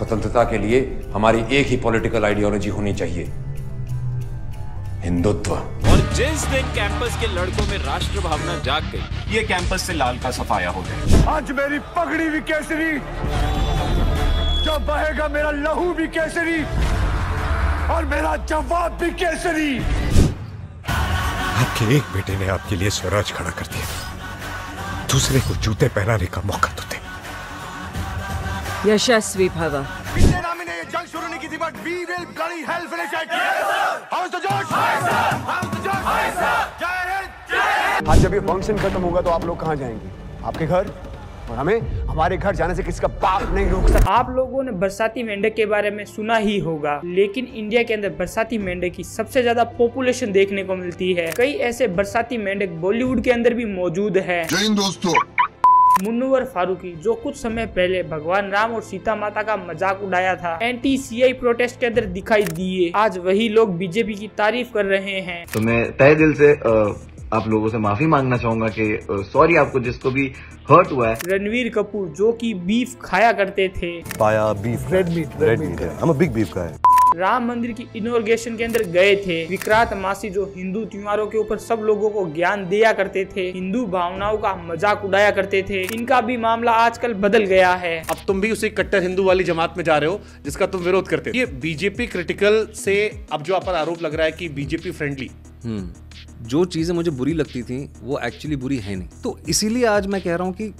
स्वतंत्रता के लिए हमारी एक ही पॉलिटिकल आइडियोलॉजी होनी चाहिए, हिंदुत्व। और जिस दिन कैंपस के लड़कों में राष्ट्र भावना जाग गई, ये कैंपस से लाल का सफाया हो गया। आज मेरी पगड़ी भी केसरी, जब बहेगा मेरा लहू भी केसरी और मेरा जवाब भी केसरी। आपके एक बेटे ने आपके लिए स्वराज खड़ा कर दिया, दूसरे को जूते पहनाने का मौका तो दे। यशस्वी भव। इंडियन आर्मी ने ये जंग शुरू नहीं की थी, but we will bloody hell finish it. How's the josh, how's the josh, Jai Hind. आज जब ये फंक्शन खत्म होगा तो आप लोग कहाँ जाएंगे? आपके घर। और हमें हमारे घर जाने से किसका बाप नहीं रोक सकता। आप लोगों ने बरसाती मेंढक के बारे में सुना ही होगा, लेकिन इंडिया के अंदर बरसाती मेंढक की सबसे ज्यादा पॉपुलेशन देखने को मिलती है। कई ऐसे बरसाती मेंढक बॉलीवुड के अंदर भी मौजूद है। जय हिंद दोस्तों। मुन्नुवर फारूकी, जो कुछ समय पहले भगवान राम और सीता माता का मजाक उड़ाया था, एंटी-सीआई प्रोटेस्ट के अंदर दिखाई दिए, आज वही लोग बीजेपी की तारीफ कर रहे हैं। तो मैं तहे दिल से आप लोगों से माफी मांगना चाहूंगा कि सॉरी आपको जिसको भी हर्ट हुआ है। रणवीर कपूर, जो कि बीफ खाया करते थे, पाया बीफ, रेड मीट है। I'm a big beef guy। Ram मंदिर की इनॉग्रेशन के अंदर गए थे। विक्रांत मासी, जो हिंदू त्योहारों के ऊपर सब लोगों को ज्ञान दिया करते थे, हिंदू भावनाओं का मजाक उड़ाया करते थे, इनका भी मामला आजकल बदल गया है। अब तुम भी उसी कट्टर हिंदू वाली जमात में जा रहे हो जिसका तुम विरोध करते हो। ये बीजेपी क्रिटिकल से अब जो आप पर आरोप लग रहा है कि बीजेपी फ्रेंडली, जो चीजें मुझे बुरी लगती थी वो एक्चुअली बुरी है नहीं, तो इसीलिए आज मैं कह रहा हूँ कि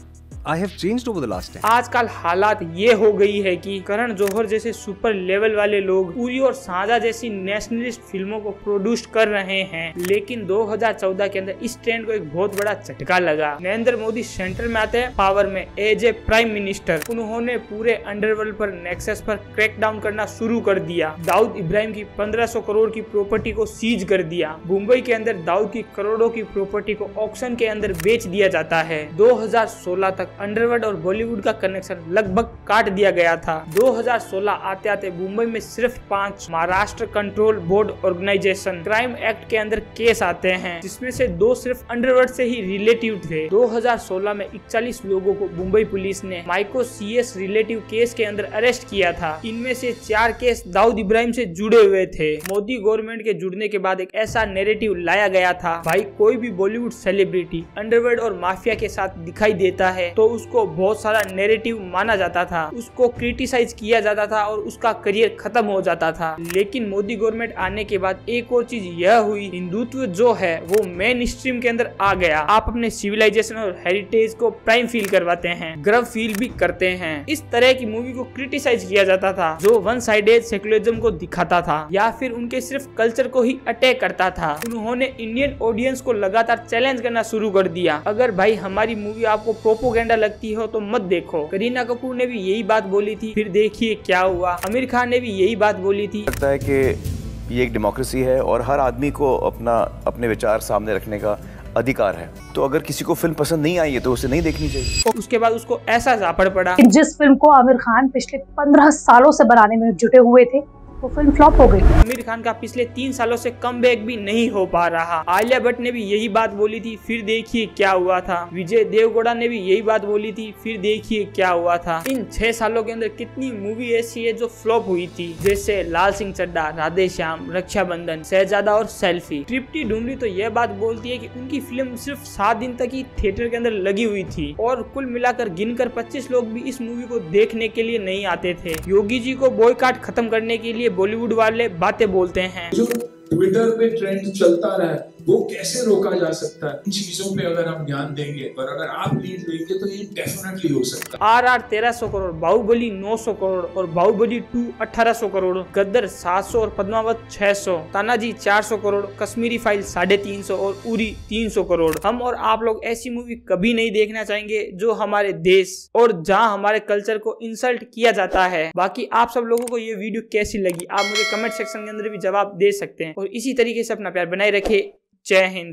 I have changed over the last time। आजकल हालात ये हो गई है कि करण जौहर जैसे सुपर लेवल वाले लोग उरी और साझा जैसी नेशनलिस्ट फिल्मों को प्रोड्यूस कर रहे हैं, लेकिन 2014 के अंदर इस ट्रेंड को एक बहुत बड़ा झटका लगा। नरेंद्र मोदी सेंटर में आते हैं, पावर में एज ए प्राइम मिनिस्टर। उन्होंने पूरे अंडरवर्ल्ड पर, नेक्सस पर क्रैकडाउन करना शुरू कर दिया। दाऊद इब्राहिम की 1500 करोड़ की प्रॉपर्टी को सीज कर दिया। मुंबई के अंदर दाऊद की करोड़ों की प्रॉपर्टी को ऑक्शन के अंदर बेच दिया जाता है। 2016 तक अंडरवर्ल्ड और बॉलीवुड का कनेक्शन लगभग काट दिया गया था। 2016 आते आते मुंबई में सिर्फ 5 Maharashtra control board organization crime act के अंदर केस आते हैं, जिसमें से 2 सिर्फ अंडरवर्ल्ड से ही रिलेटिव थे। 2016 में 41 लोगों को मुंबई पुलिस ने माइको CS रिलेटिव केस के अंदर अरेस्ट किया था। इनमें से 4 केस दाऊद इब्राहिम से जुड़े हुए थे। मोदी गवर्नमेंट के जुड़ने के बाद एक ऐसा नैरेटिव लाया गया था, भाई कोई भी बॉलीवुड सेलिब्रिटी अंडरवर्ल्ड और माफिया के साथ दिखाई देता है तो उसको बहुत सारा नैरेटिव माना जाता था, उसको क्रिटिसाइज किया जाता था और उसका करियर खत्म हो जाता था। लेकिन मोदी गवर्नमेंट आने के बाद एक और चीज यह हुई, हिंदुत्व जो है वो मेन स्ट्रीम के अंदर आ गया। आप अपने सिविलाइजेशन और हेरिटेज को प्राइम फील करवाते हैं, गर्व फील भी करते हैं। इस तरह की मूवी को क्रिटिसाइज किया जाता था जो वन साइडेड सेकुलरिज्म को दिखाता था या फिर उनके सिर्फ कल्चर को ही अटैक करता था। उन्होंने इंडियन ऑडियंस को लगातार चैलेंज करना शुरू कर दिया, अगर भाई हमारी मूवी आपको प्रोपोगेंडा लगती हो तो मत देखो। करीना कपूर ने भी यही बात बोली थी, फिर देखिए क्या हुआ। आमिर खान ने भी यही बात बोली थी। लगता है कि ये एक डेमोक्रेसी है और हर आदमी को अपने विचार सामने रखने का अधिकार है, तो अगर किसी को फिल्म पसंद नहीं आई है तो उसे नहीं देखनी चाहिए। उसके बाद उसको ऐसा झापड़ पड़ा, जिस फिल्म को आमिर खान पिछले 15 सालों से बनाने में जुटे हुए थे वो फिल्म फ्लॉप हो गई। आमिर खान का पिछले 3 सालों से कमबैक भी नहीं हो पा रहा। आलिया भट्ट ने भी यही बात बोली थी, फिर देखिए क्या हुआ था। विजय देवगौड़ा ने भी यही बात बोली थी, फिर देखिए क्या हुआ था। इन 6 सालों के अंदर कितनी मूवी ऐसी है जो फ्लॉप हुई थी, जैसे लाल सिंह चड्ढा, राधे श्याम, रक्षाबंधन, शहजादा और सेल्फी। तृप्ति ढूंढी तो यह बात बोलती है कि उनकी फिल्म सिर्फ 7 दिन तक ही थिएटर के अंदर लगी हुई थी और कुल मिलाकर गिनकर 25 लोग भी इस मूवी को देखने के लिए नहीं आते थे। योगी जी को बॉयकॉट खत्म करने के लिए बॉलीवुड वाले बातें बोलते हैं। जो ट्विटर पे ट्रेंड चलता रहा है वो कैसे रोका जा सकता है, इन चीजों पे अगर हम ध्यान देंगे और अगर आप लीड लेंगे तो ये डेफिनेटली हो सकता है। RR 1300 करोड़, बाहुबली 900 करोड़ और बाहुबली 2 1800 करोड़, गद्दर 700 और पद्मावत 600, तानाजी 400 करोड़, कश्मीरी फाइल 350 और उरी 300 करोड़। हम और आप लोग ऐसी मूवी कभी नहीं देखना चाहेंगे जो हमारे देश और जहां हमारे कल्चर को इंसल्ट किया जाता है। बाकी आप सब लोगों को ये वीडियो कैसी लगी आप मुझे कमेंट सेक्शन के अंदर भी जवाब दे सकते हैं और इसी तरीके से अपना प्यार बनाए रखे। जय हिंद।